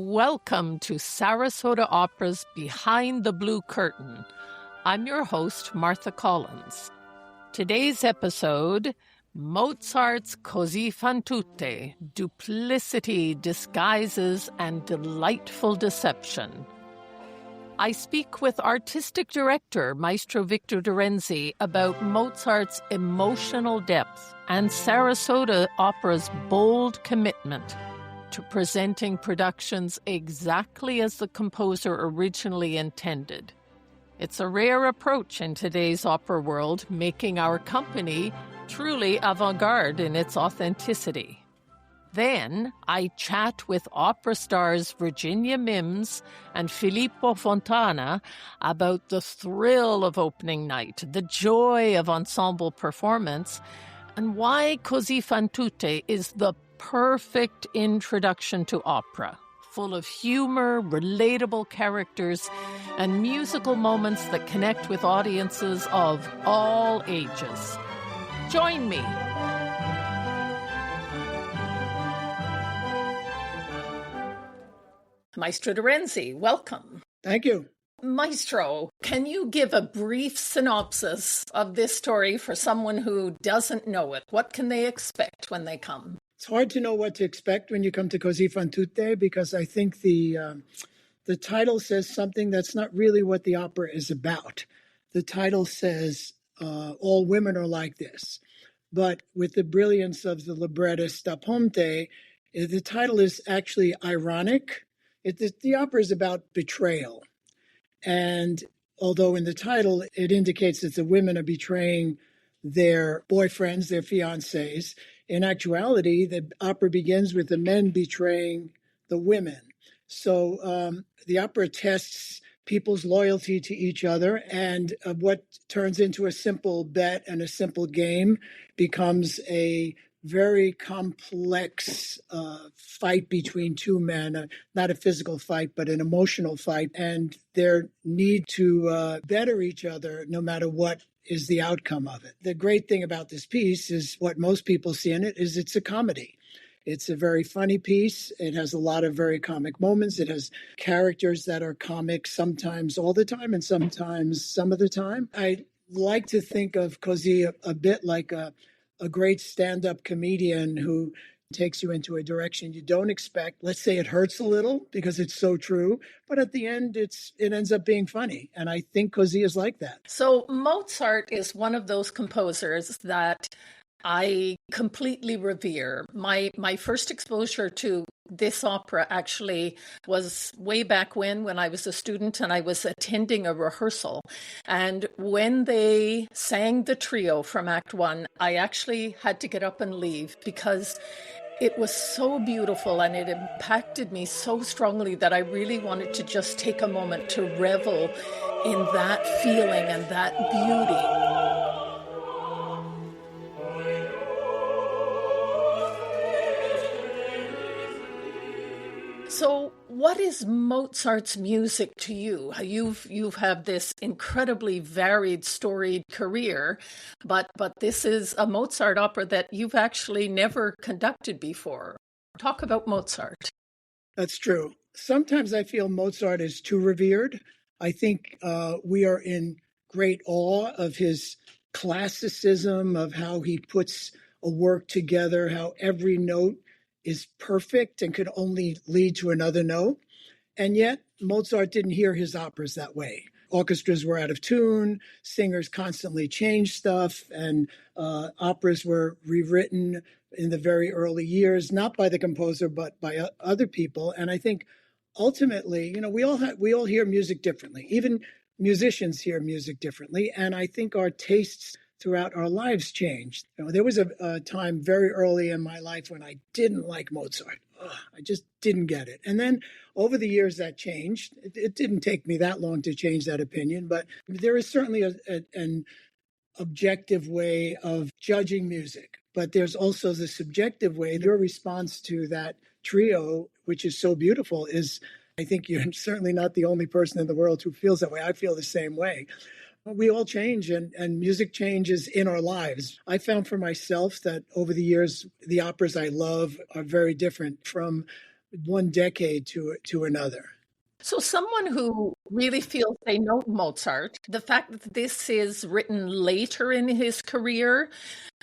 Welcome to Sarasota Opera's Behind the Blue Curtain. I'm your host, Martha Collins. Today's episode, Mozart's Così tutte, duplicity, disguises, and delightful deception. I speak with artistic director Maestro DeRenzi about Mozart's emotional depth and Sarasota Opera's bold commitment to presenting productions exactly as the composer originally intended. It's a rare approach in today's opera world, making our company truly avant-garde in its authenticity. Then I chat with opera stars Virginia Mims and Filippo Fontana about the thrill of opening night, the joy of ensemble performance, and why Così tutte is the perfect introduction to opera, full of humor, relatable characters, and musical moments that connect with audiences of all ages. Join me. Maestro DeRenzi, welcome. Thank you. Maestro, can you give a brief synopsis of this story for someone who doesn't know it? What can they expect when they come? It's hard to know what to expect when you come to Così tutte because I think the title says something that's not really what the opera is about. The title says all women are like this, but with the brilliance of the librettist Ponte, the title is actually ironic. The opera is about betrayal, and although in the title it indicates that the women are betraying their boyfriends, their fiancés, in actuality, the opera begins with the men betraying the women. So the opera tests people's loyalty to each other, and what turns into a simple bet and a simple game becomes a very complex fight between two men, not a physical fight, but an emotional fight, and their need to better each other no matter what is the outcome of it. The great thing about this piece is what most people see in it is it's a comedy. It's a very funny piece. It has a lot of very comic moments. It has characters that are comic sometimes all the time and sometimes some of the time. I like to think of Così a bit like a great stand-up comedian who takes you into a direction you don't expect. Let's say it hurts a little because it's so true, but at the end, it ends up being funny. And I think Così is like that. So Mozart is one of those composers that I completely revere. My first exposure to this opera actually was way back when I was a student and I was attending a rehearsal. And when they sang the trio from Act One, I actually had to get up and leave because it was so beautiful and it impacted me so strongly that I really wanted to just take a moment to revel in that feeling and that beauty. So what is Mozart's music to you? You've had this incredibly varied, storied career, but this is a Mozart opera that you've actually never conducted before. Talk about Mozart. That's true. Sometimes I feel Mozart is too revered. I think we are in great awe of his classicism, of how he puts a work together, how every note is perfect and could only lead to another note. And yet Mozart didn't hear his operas that way. Orchestras were out of tune, singers constantly changed stuff, and operas were rewritten in the very early years, not by the composer, but by other people. And I think ultimately, we all hear music differently. Even musicians hear music differently. And I think our tastes throughout our lives changed. There was a time very early in my life when I didn't like Mozart. I just didn't get it. And then over the years that changed. It didn't take me that long to change that opinion, but there is certainly an objective way of judging music. But there's also the subjective way. Your response to that trio, which is so beautiful, is I think you're certainly not the only person in the world who feels that way. I feel the same way. We all change and music changes in our lives. I found for myself that over the years, the operas I love are very different from one decade to another. So, someone who really feels they know Mozart, the fact that this is written later in his career,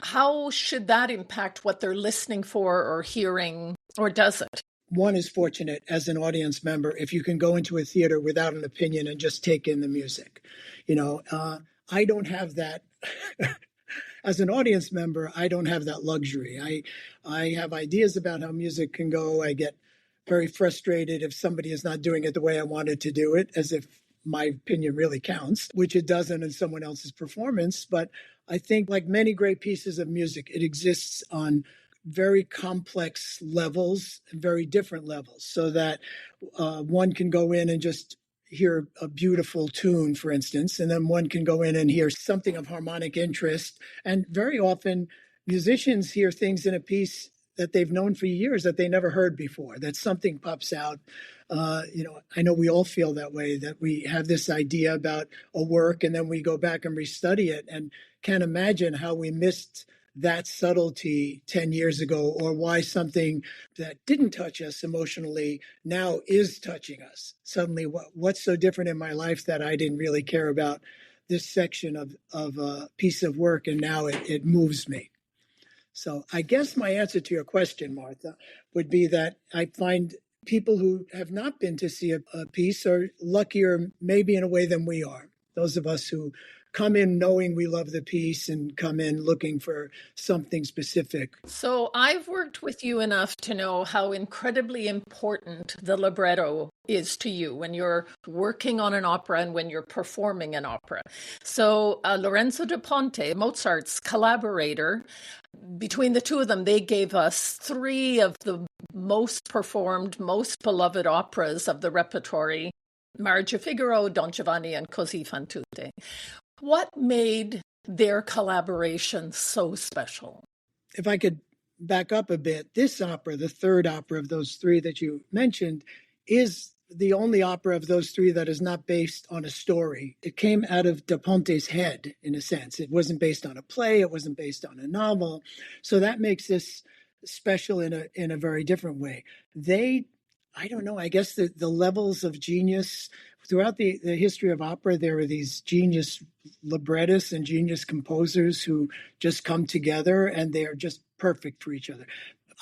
how should that impact what they're listening for or hearing, or does it? One is fortunate as an audience member if you can go into a theater without an opinion and just take in the music. I don't have that. As an audience member, I don't have that luxury. I have ideas about how music can go. I get very frustrated if somebody is not doing it the way I wanted to do it, as if my opinion really counts, which it doesn't in someone else's performance. But I think, like many great pieces of music, it exists on very complex levels and very different levels, so that one can go in and just hear a beautiful tune, for instance, and then one can go in and hear something of harmonic interest. And very often musicians hear things in a piece that they've known for years that they never heard before, that something pops out. I know we all feel that way, that we have this idea about a work and then we go back and restudy it and can't imagine how we missed that subtlety 10 years ago, or why something that didn't touch us emotionally now is touching us. Suddenly, what's so different in my life that I didn't really care about this section of a piece of work, and now it moves me. So I guess my answer to your question, Martha, would be that I find people who have not been to see a piece are luckier maybe in a way than we are. Those of us who come in knowing we love the piece and come in looking for something specific. So I've worked with you enough to know how incredibly important the libretto is to you when you're working on an opera and when you're performing an opera. So Lorenzo da Ponte, Mozart's collaborator, between the two of them, they gave us 3 of the most performed, most beloved operas of the repertory: Marriage of Figaro, Don Giovanni, and Così fan tutte. What made their collaboration so special? If I could back up a bit, this opera, the third opera of those 3 that you mentioned, is the only opera of those 3 that is not based on a story. It came out of Da Ponte's head, in a sense. It wasn't based on a play. It wasn't based on a novel. So that makes this special in a very different way. I don't know, I guess the levels of genius throughout the history of opera, there are these genius librettists and genius composers who just come together and they are just perfect for each other.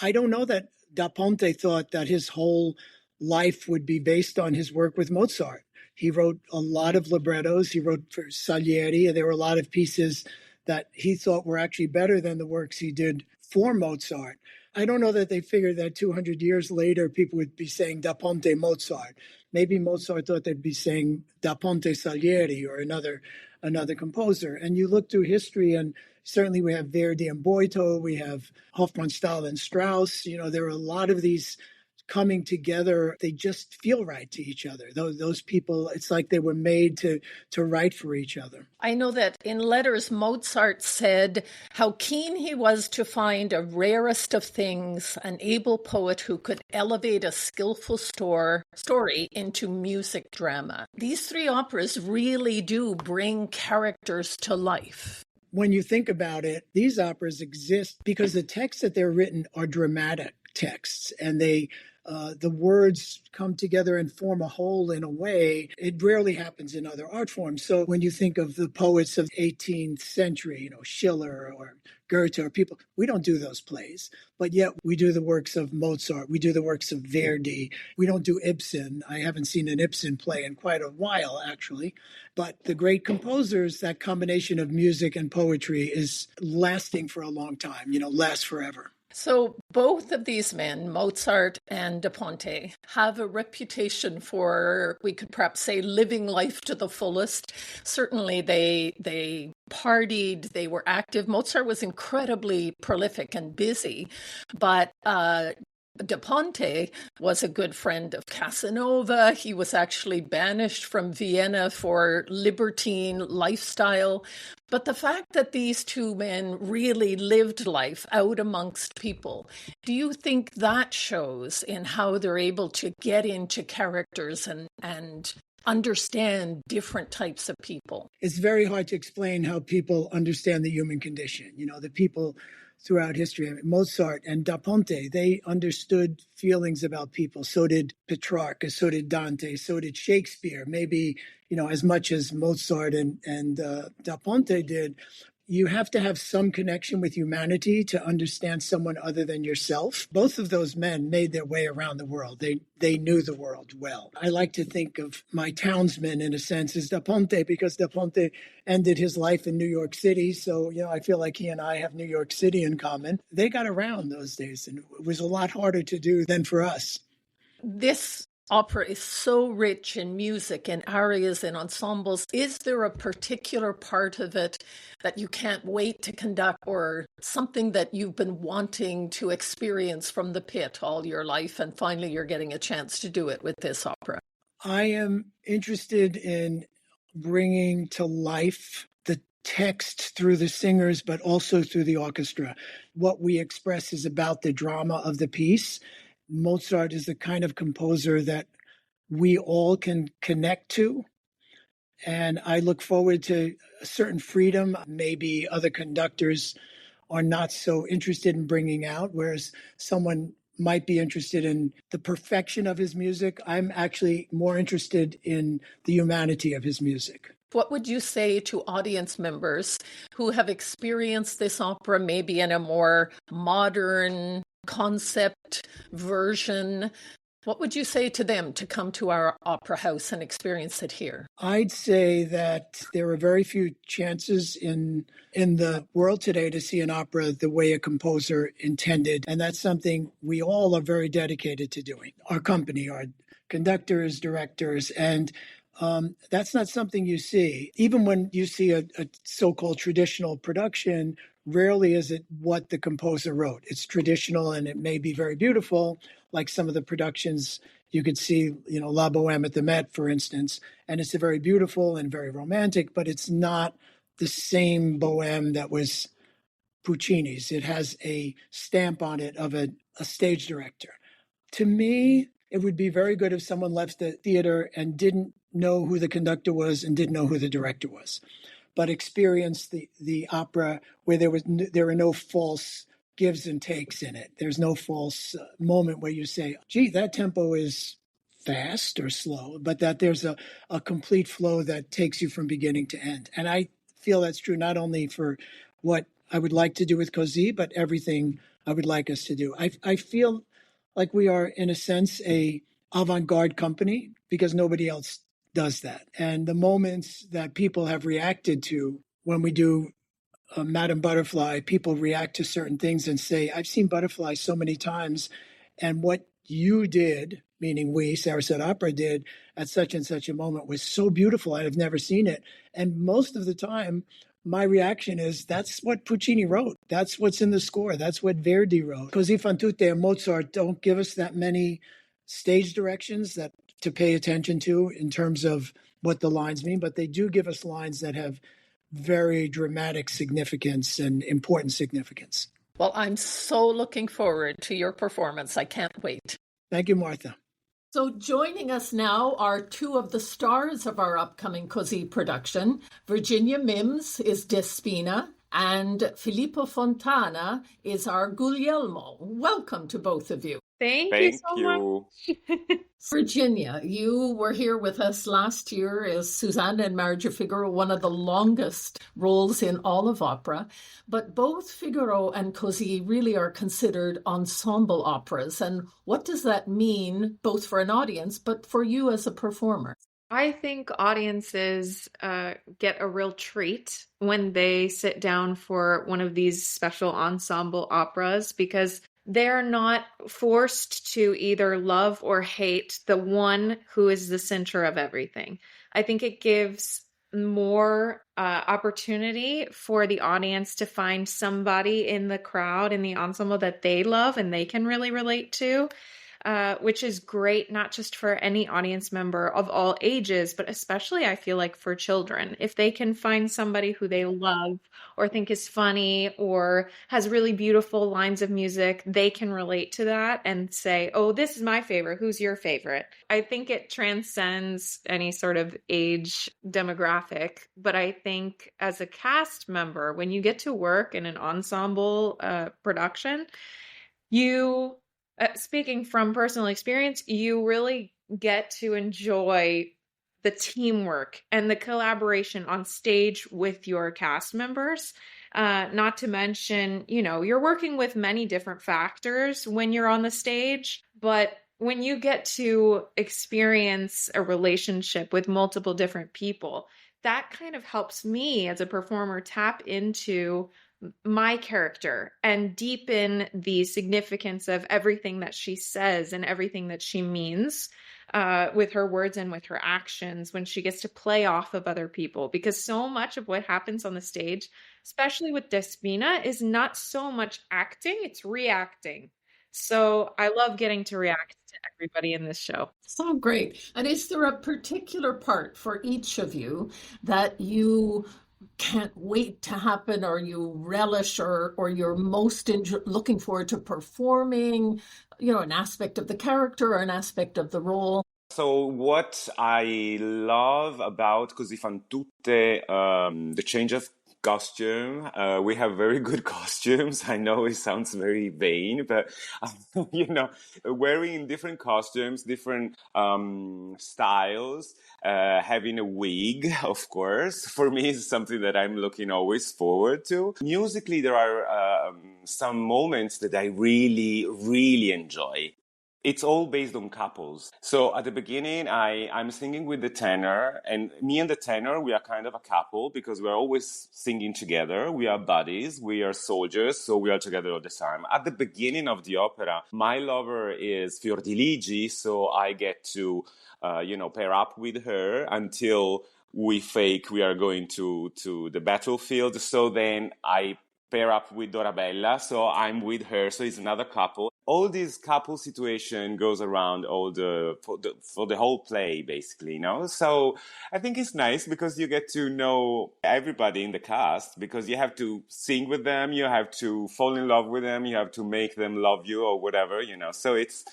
I don't know that Da Ponte thought that his whole life would be based on his work with Mozart. He wrote a lot of librettos. He wrote for Salieri. There were a lot of pieces that he thought were actually better than the works he did for Mozart. I don't know that they figured that 200 years later, people would be saying Da Ponte Mozart. Maybe Mozart thought they'd be saying Da Ponte Salieri or another composer. And you look through history, and certainly we have Verdi and Boito, we have Hofmannsthal and Strauss. There are a lot of these coming together. They just feel right to each other. Those people, it's like they were made to write for each other. I know that in letters, Mozart said how keen he was to find a rarest of things, an able poet who could elevate a skillful story into music drama. These 3 operas really do bring characters to life. When you think about it, these operas exist because the texts that they're written are dramatic texts, and the words come together and form a whole in a way it rarely happens in other art forms. So when you think of the poets of the 18th century, Schiller or Goethe or people, we don't do those plays, but yet we do the works of Mozart, we do the works of Verdi. We don't do Ibsen. I haven't seen an Ibsen play in quite a while, actually. But the great composers, that combination of music and poetry is lasting for a long time, lasts forever. So both of these men, Mozart and Da Ponte, have a reputation for, we could perhaps say, living life to the fullest. Certainly they partied, they were active. Mozart was incredibly prolific and busy, but Da Ponte was a good friend of Casanova. He was actually banished from Vienna for libertine lifestyle. But the fact that these 2 men really lived life out amongst people, do you think that shows in how they're able to get into characters and understand different types of people? It's very hard to explain how people understand the human condition. The people throughout history. I mean, Mozart and Da Ponte, they understood feelings about people. So did Petrarch, so did Dante, so did Shakespeare, maybe, as much as Mozart and Da Ponte did. You have to have some connection with humanity to understand someone other than yourself. Both of those men made their way around the world. They knew the world well. I like to think of my townsman, in a sense, as Da Ponte, because Da Ponte ended his life in New York City. So, I feel like he and I have New York City in common. They got around those days, and it was a lot harder to do than for us. This opera is so rich in music and arias and ensembles. Is there a particular part of it that you can't wait to conduct, or something that you've been wanting to experience from the pit all your life, and finally you're getting a chance to do it with this opera? I am interested in bringing to life the text through the singers, but also through the orchestra. What we express is about the drama of the piece. Mozart is the kind of composer that we all can connect to. And I look forward to a certain freedom. Maybe other conductors are not so interested in bringing out, whereas someone might be interested in the perfection of his music. I'm actually more interested in the humanity of his music. What would you say to audience members who have experienced this opera maybe in a more modern concept version? What would you say to them to come to our opera house and experience it here? I'd say that there are very few chances in the world today to see an opera the way a composer intended. And that's something we all are very dedicated to doing. Our company, our conductors, directors, and that's not something you see. Even when you see a so-called traditional production, rarely is it what the composer wrote. It's traditional and it may be very beautiful, like some of the productions you could see, La Bohème at the Met, for instance, and it's a very beautiful and very romantic, but it's not the same Bohème that was Puccini's. It has a stamp on it of a stage director. To me, it would be very good if someone left the theater and didn't know who the conductor was and didn't know who the director was, but experienced the opera where there were no false gives and takes in it. There's no false moment where you say, gee, that tempo is fast or slow, but that there's a complete flow that takes you from beginning to end. And I feel that's true not only for what I would like to do with Così, but everything I would like us to do. I feel like we are, in a sense, a avant-garde company because nobody else does that. And the moments that people have reacted to when we do Madame Butterfly, people react to certain things and say, I've seen Butterfly so many times, and what you did, meaning we, Sarasota Opera, did at such and such a moment was so beautiful, I've never seen it. And most of the time, my reaction is, that's what Puccini wrote. That's what's in the score. That's what Verdi wrote. Così fan tutte and Mozart don't give us that many stage directions that to pay attention to in terms of what the lines mean, but they do give us lines that have very dramatic significance and important significance. Well, I'm so looking forward to your performance. I can't wait. Thank you, Martha. So joining us now are two of the stars of our upcoming Così production. Virginia Mims is Despina, and Filippo Fontana is our Guglielmo. Welcome to both of you. Thank you so much. Virginia, you were here with us last year as Susanna in Marriage of Figaro, one of the longest roles in all of opera. But both Figaro and Così really are considered ensemble operas. And what does that mean, both for an audience, but for you as a performer? I think audiences get a real treat when they sit down for one of these special ensemble operas because they're not forced to either love or hate the one who is the center of everything. I think it gives more opportunity for the audience to find somebody in the crowd, in the ensemble that they love and they can really relate to. which is great, not just for any audience member of all ages, but especially I feel like for children. If they can find somebody who they love or think is funny or has really beautiful lines of music, they can relate to that and say, oh, this is my favorite. Who's your favorite? I think it transcends any sort of age demographic. But I think as a cast member, when you get to work in an ensemble production, you, speaking from personal experience, you really get to enjoy the teamwork and the collaboration on stage with your cast members. Not to mention, you're working with many different factors when you're on the stage, but when you get to experience a relationship with multiple different people, that kind of helps me as a performer tap into my character and deepen the significance of everything that she says and everything that she means with her words and with her actions when she gets to play off of other people. Because so much of what happens on the stage, especially with Despina, is not so much acting, it's reacting. So I love getting to react to everybody in this show. So great. And is there a particular part for each of you that you can't wait to happen, or you relish, or you're most looking forward to performing, an aspect of the character or an aspect of the role? So what I love about Così tutte, the change of costume. We have very good costumes. I know it sounds very vain, but wearing different costumes, different styles, having a wig, of course, for me is something that I'm looking always forward to. Musically, there are some moments that I really, really enjoy. It's all based on couples. So at the beginning, I'm singing with the tenor, and me and the tenor, we are kind of a couple because we're always singing together. We are buddies, we are soldiers, so we are together all the time. At the beginning of the opera, my lover is Fiordiligi, so I get to, pair up with her until we fake we are going to the battlefield. So then I pair up with Dorabella, so I'm with her, so it's another couple. All this couple situation goes around for the whole play, basically, So I think it's nice because you get to know everybody in the cast, because you have to sing with them, you have to fall in love with them, you have to make them love you or whatever, So it's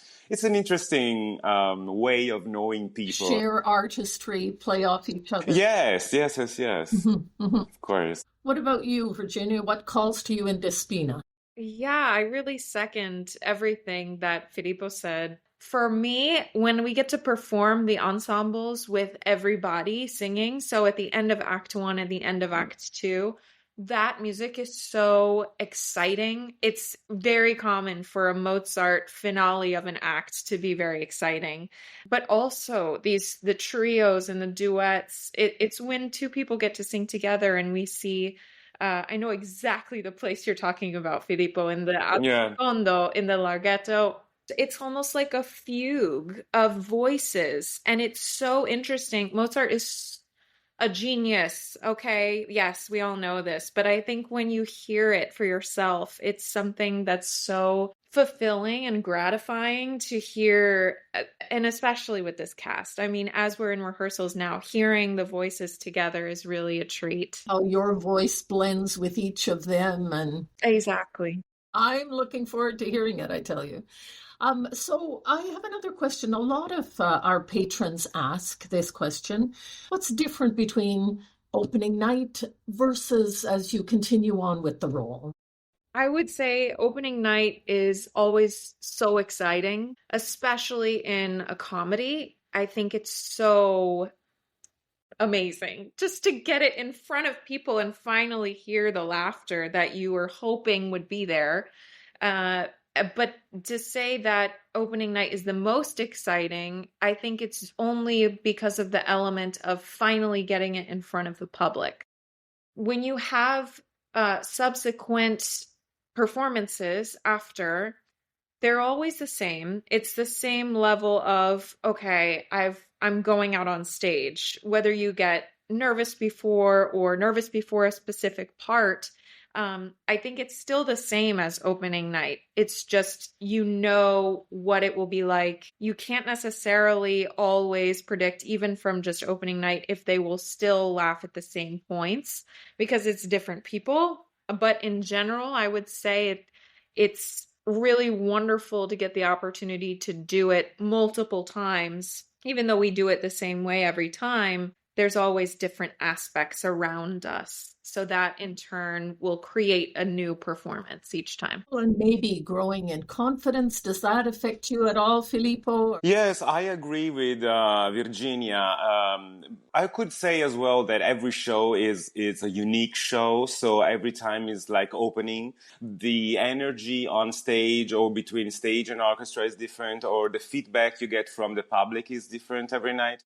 an interesting way of knowing people. Share artistry, play off each other. Yes. Of course. What about you, Virginia? What calls to you in Despina? Yeah, I really second everything that Filippo said. For me, when we get to perform the ensembles with everybody singing, so at the end of Act 1 and the end of Act 2, that music is so exciting. It's very common for a Mozart finale of an act to be very exciting. But also the trios and the duets, it's when two people get to sing together and we see, I know exactly the place you're talking about, Filippo, in the Fondo, in the Larghetto. It's almost like a fugue of voices. And it's so interesting. Mozart is a genius. Okay. Yes, we all know this, but I think when you hear it for yourself, it's something that's so fulfilling and gratifying to hear. And especially with this cast. I mean, as we're in rehearsals now, hearing the voices together is really a treat. Oh, your voice blends with each of them. And exactly. I'm looking forward to hearing it, I tell you. So I have another question. A lot of our patrons ask this question. What's different between opening night versus as you continue on with the role? I would say opening night is always so exciting, especially in a comedy. I think it's so amazing just to get it in front of people and finally hear the laughter that you were hoping would be there. But to say that opening night is the most exciting, I think it's only because of the element of finally getting it in front of the public. When you have subsequent performances after, they're always the same. It's the same level of, okay, I'm going out on stage, whether you get nervous before or nervous before a specific part. I think it's still the same as opening night. It's just, you know what it will be like. You can't necessarily always predict, even from just opening night, if they will still laugh at the same points, because it's different people. But in general, I would say it's really wonderful to get the opportunity to do it multiple times. Even though we do it the same way every time, there's always different aspects around us. So that in turn will create a new performance each time. And maybe growing in confidence, does that affect you at all, Filippo? Yes, I agree with Virginia. I could say as well that every show is a unique show. So every time is like opening. The energy on stage or between stage and orchestra is different, or the feedback you get from the public is different every night.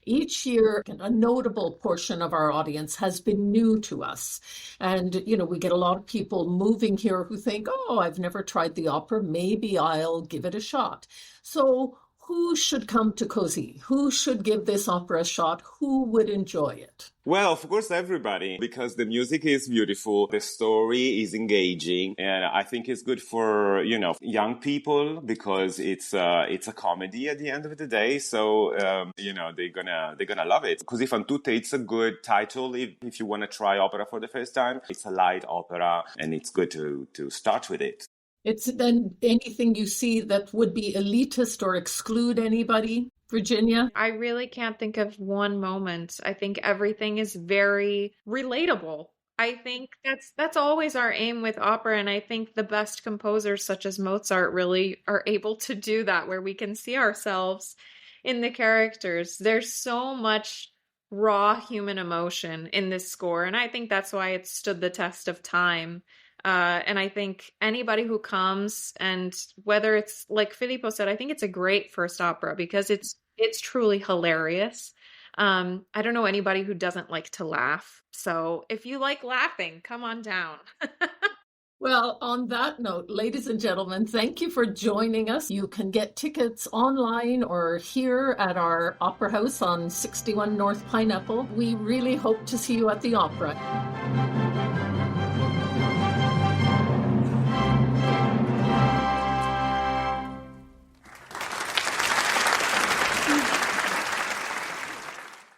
Each year, a notable portion of our audience has been new to us. And, we get a lot of people moving here who think, oh, I've never tried the opera. Maybe I'll give it a shot. So who should come to Così? Who should give this opera a shot? Who would enjoy it? Well, of course, everybody, because the music is beautiful, the story is engaging, and I think it's good for, young people, because it's a comedy at the end of the day. So, they're gonna love it. Così fan tutte, it's a good title if you want to try opera for the first time. It's a light opera, and it's good to start with it. It's then anything you see that would be elitist or exclude anybody, Virginia? I really can't think of one moment. I think everything is very relatable. I think that's always our aim with opera, and I think the best composers such as Mozart really are able to do that, where we can see ourselves in the characters. There's so much raw human emotion in this score, and I think that's why it stood the test of time. And I think anybody who comes, and whether it's like Filippo said, I think it's a great first opera because it's truly hilarious. I don't know anybody who doesn't like to laugh. So if you like laughing, come on down. Well, on that note, ladies and gentlemen, thank you for joining us. You can get tickets online or here at our Opera House on 61 North Pineapple. We really hope to see you at the opera.